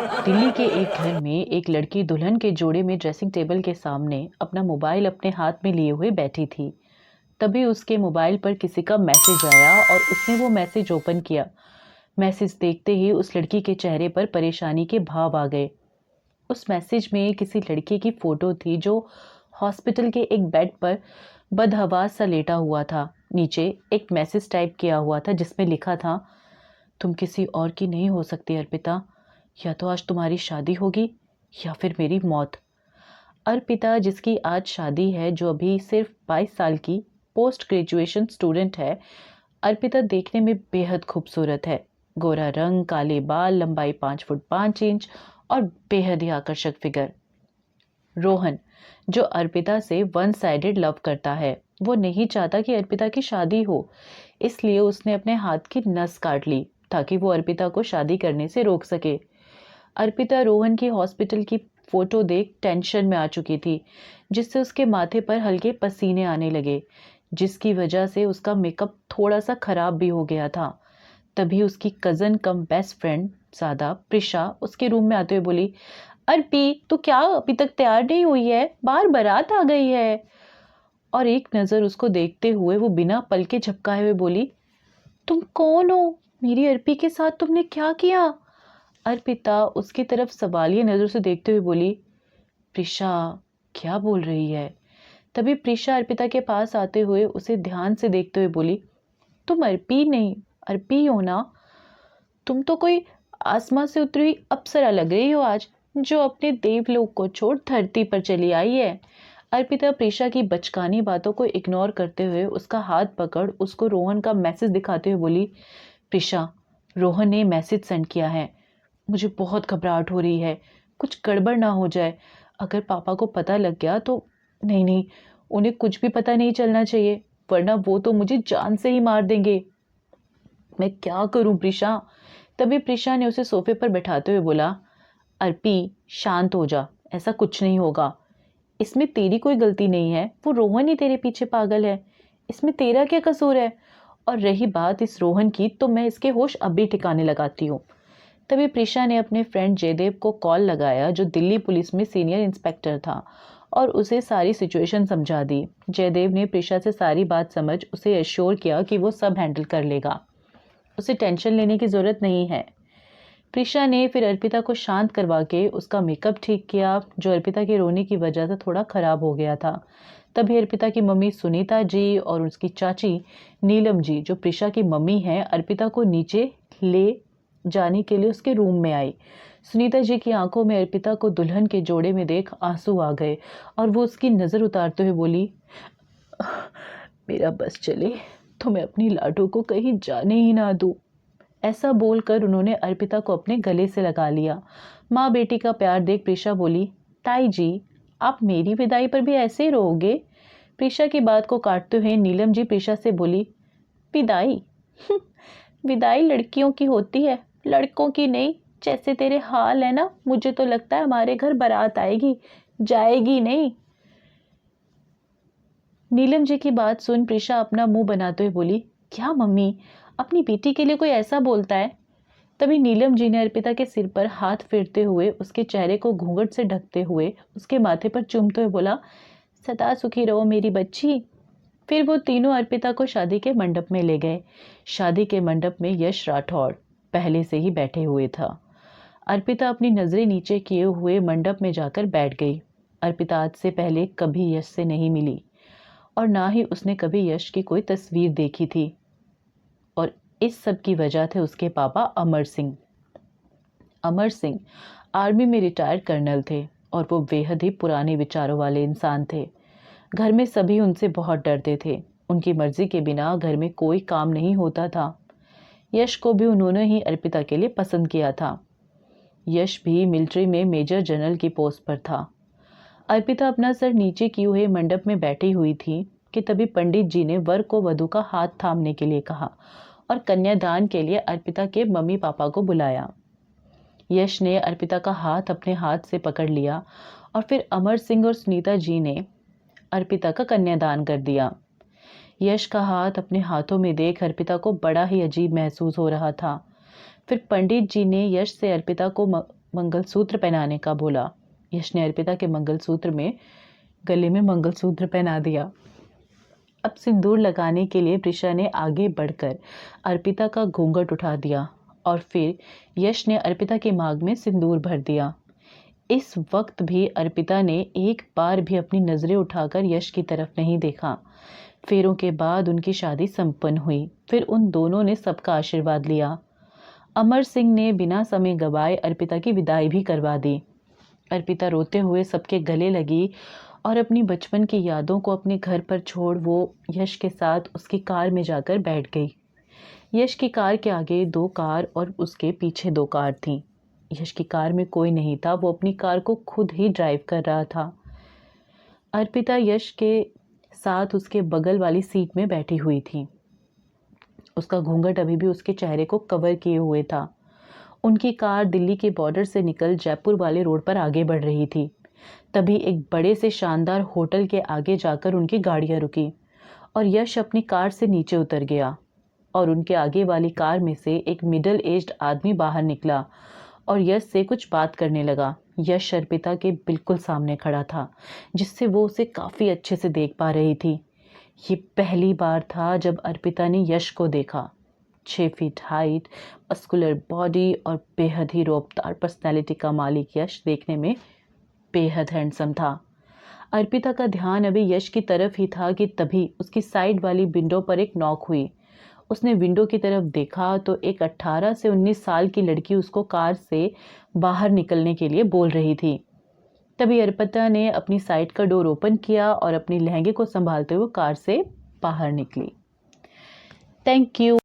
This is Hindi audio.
दिल्ली के एक घर में एक लड़की दुल्हन के जोड़े में ड्रेसिंग टेबल के सामने अपना मोबाइल अपने हाथ में लिए हुए बैठी थी। तभी उसके मोबाइल पर किसी का मैसेज आया और उसने वो मैसेज ओपन किया। मैसेज देखते ही उस लड़की के चेहरे पर परेशानी के भाव आ गए। उस मैसेज में किसी लड़के की फोटो थी जो हॉस्पिटल के एक बेड पर बदहवास सा लेटा हुआ था। नीचे एक मैसेज टाइप किया हुआ था जिसमें लिखा था, तुम किसी और की नहीं हो सकती अर्पिता। या तो आज तुम्हारी शादी होगी या फिर मेरी मौत। अर्पिता, जिसकी आज शादी है, जो अभी सिर्फ 22 साल की पोस्ट ग्रेजुएशन स्टूडेंट है। अर्पिता देखने में बेहद खूबसूरत है। गोरा रंग, काले बाल, लंबाई 5 फुट 5 इंच और बेहद ही आकर्षक फिगर। रोहन, जो अर्पिता से वन साइडेड लव करता है, वो नहीं चाहता कि अर्पिता की शादी हो, इसलिए उसने अपने हाथ की नस काट ली ताकि वो अर्पिता को शादी करने से रोक सके। अर्पिता रोहन की हॉस्पिटल की फोटो देख टेंशन में आ चुकी थी, जिससे उसके माथे पर हल्के पसीने आने लगे, जिसकी वजह से उसका मेकअप थोड़ा सा खराब भी हो गया था। तभी उसकी कजन कम बेस्ट फ्रेंड सादा प्रिशा उसके रूम में आते हुए बोली, अर्पी तू क्या अभी तक तैयार नहीं हुई है? बाहर बारात आ गई है। और एक नजर उसको देखते हुए वो बिना पलके झपकाए हुए बोली, तुम कौन हो? मेरी अर्पी के साथ तुमने क्या किया? अर्पिता उसकी तरफ सवालिया नजर से देखते हुए बोली, प्रिशा क्या बोल रही है? तभी प्रिशा अर्पिता के पास आते हुए उसे ध्यान से देखते हुए बोली, तुम अर्पी नहीं, अर्पी हो ना? तुम तो कोई आसमां से उतरी हुई अप्सरा लग रही हो आज, जो अपने देवलोक को छोड़ धरती पर चली आई है। अर्पिता प्रिशा की बचकानी बातों को इग्नोर करते हुए उसका हाथ पकड़ उसको रोहन का मैसेज दिखाते हुए बोली, प्रिशा, रोहन ने मैसेज सेंड किया है। मुझे बहुत घबराहट हो रही है, कुछ गड़बड़ ना हो जाए। अगर पापा को पता लग गया तो। नहीं नहीं, उन्हें कुछ भी पता नहीं चलना चाहिए, वरना वो तो मुझे जान से ही मार देंगे। मैं क्या करूं प्रिशा? तभी प्रिशा ने उसे सोफे पर बैठाते हुए बोला, अर्पी शांत हो जा, ऐसा कुछ नहीं होगा। इसमें तेरी कोई गलती नहीं है, वो रोहन ही तेरे पीछे पागल है। इसमें तेरा क्या कसूर है? और रही बात इस रोहन की, तो मैं इसके होश अभी ठिकाने लगाती हूँ। तभी प्रिशा ने अपने फ्रेंड जयदेव को कॉल लगाया, जो दिल्ली पुलिस में सीनियर इंस्पेक्टर था, और उसे सारी सिचुएशन समझा दी। जयदेव ने प्रिशा से सारी बात समझ उसे एश्योर किया कि वो सब हैंडल कर लेगा, उसे टेंशन लेने की जरूरत नहीं है। प्रिशा ने फिर अर्पिता को शांत करवा के उसका मेकअप ठीक किया, जो अर्पिता के रोने की वजह से थोड़ा खराब हो गया था। तभी अर्पिता की मम्मी सुनीता जी और उसकी चाची नीलम जी, जो प्रिशा की मम्मी हैं, अर्पिता को नीचे ले जाने के लिए उसके रूम में आई। सुनीता जी की आंखों में अर्पिता को दुल्हन के जोड़े में देख आंसू आ गए और वो उसकी नजर उतारते हुए बोली, मेरा बस चले तो मैं अपनी लाडो को कहीं जाने ही ना दूं। ऐसा बोलकर उन्होंने अर्पिता को अपने गले से लगा लिया। माँ बेटी का प्यार देख प्रिशा बोली, ताई जी, आप मेरी विदाई पर भी ऐसे ही रहोगे? प्रिशा की बात को काटते हुए नीलम जी प्रिशा से बोली, विदाई? विदाई लड़कियों की होती है, लड़कों की नहीं। जैसे तेरे हाल है ना, मुझे तो लगता है हमारे घर बारात आएगी, जाएगी नहीं। नीलम जी की बात सुन प्रिशा अपना मुंह बनाते हुए बोली, क्या मम्मी, अपनी बेटी के लिए कोई ऐसा बोलता है? तभी नीलम जी ने अर्पिता के सिर पर हाथ फेरते हुए उसके चेहरे को घूंघट से ढकते हुए उसके माथे पर चूमते हुए बोला, सदा सुखी रहो मेरी बच्ची। फिर वो तीनों अर्पिता को शादी के मंडप में ले गए। शादी के मंडप में यश राठौड़ पहले से ही बैठे हुए था। अर्पिता अपनी नजरें नीचे किए हुए मंडप में जाकर बैठ गई। अर्पिता आज से पहले कभी यश से नहीं मिली और ना ही उसने कभी यश की कोई तस्वीर देखी थी। और इस सब की वजह थे उसके पापा अमर सिंह। अमर सिंह आर्मी में रिटायर्ड कर्नल थे और वो बेहद ही पुराने विचारों वाले इंसान थे। घर में सभी उनसे बहुत डरते थे। उनकी मर्जी के बिना घर में कोई काम नहीं होता था। यश को भी उन्होंने ही अर्पिता के लिए पसंद किया था। यश भी मिलिट्री में मेजर जनरल की पोस्ट पर था। अर्पिता अपना सर नीचे किए हुए मंडप में बैठी हुई थी कि तभी पंडित जी ने वर को वधू का हाथ थामने के लिए कहा और कन्यादान के लिए अर्पिता के मम्मी पापा को बुलाया। यश ने अर्पिता का हाथ अपने हाथ से पकड़ लिया और फिर अमर सिंह और सुनीता जी ने अर्पिता का कन्यादान कर दिया। यश का हाथ अपने हाथों में देख अर्पिता को बड़ा ही अजीब महसूस हो रहा था। फिर पंडित जी ने यश से अर्पिता को मंगलसूत्र पहनाने का बोला। यश ने अर्पिता के गले में मंगलसूत्र पहना दिया। अब सिंदूर लगाने के लिए प्रिशा ने आगे बढ़कर अर्पिता का घूंघट उठा दिया और फिर यश ने अर्पिता के मांग में सिंदूर भर दिया। इस वक्त भी अर्पिता ने एक बार भी अपनी नजरें उठाकर यश की तरफ नहीं देखा। फेरों के बाद उनकी शादी संपन्न हुई। फिर उन दोनों ने सबका आशीर्वाद लिया। अमर सिंह ने बिना समय गवाए अर्पिता की विदाई भी करवा दी। अर्पिता रोते हुए सबके गले लगी और अपनी बचपन की यादों को अपने घर पर छोड़ वो यश के साथ उसकी कार में जाकर बैठ गई। यश की कार के आगे 2 कार और उसके पीछे 2 कार थीं। यश की कार में कोई नहीं था, वो अपनी कार को खुद ही ड्राइव कर रहा था। अर्पिता यश के साथ उसके बगल वाली सीट में बैठी हुई थी। उसका घूंघट अभी भी उसके चेहरे को कवर किए हुए था। उनकी कार दिल्ली के बॉर्डर से निकल जयपुर वाले रोड पर आगे बढ़ रही थी। तभी एक बड़े से शानदार होटल के आगे जाकर उनकी गाड़ियां रुकी और यश अपनी कार से नीचे उतर गया और उनके आगे वाली कार में से एक मिडिल एज्ड आदमी बाहर निकला और यश से कुछ बात करने लगा। यश अर्पिता के बिल्कुल सामने खड़ा था, जिससे वो उसे काफ़ी अच्छे से देख पा रही थी। ये पहली बार था जब अर्पिता ने यश को देखा। 6 फीट हाइट, मस्कुलर बॉडी और बेहद ही रौबदार पर्सनैलिटी का मालिक यश देखने में बेहद हैंडसम था। अर्पिता का ध्यान अभी यश की तरफ ही था कि तभी उसकी साइड वाली विंडो पर एक नॉक हुई। उसने विंडो की तरफ देखा तो एक 18 से 19 साल की लड़की उसको कार से बाहर निकलने के लिए बोल रही थी। तभी अर्पिता ने अपनी साइड का डोर ओपन किया और अपनी लहंगे को संभालते हुए कार से बाहर निकली। Thank you.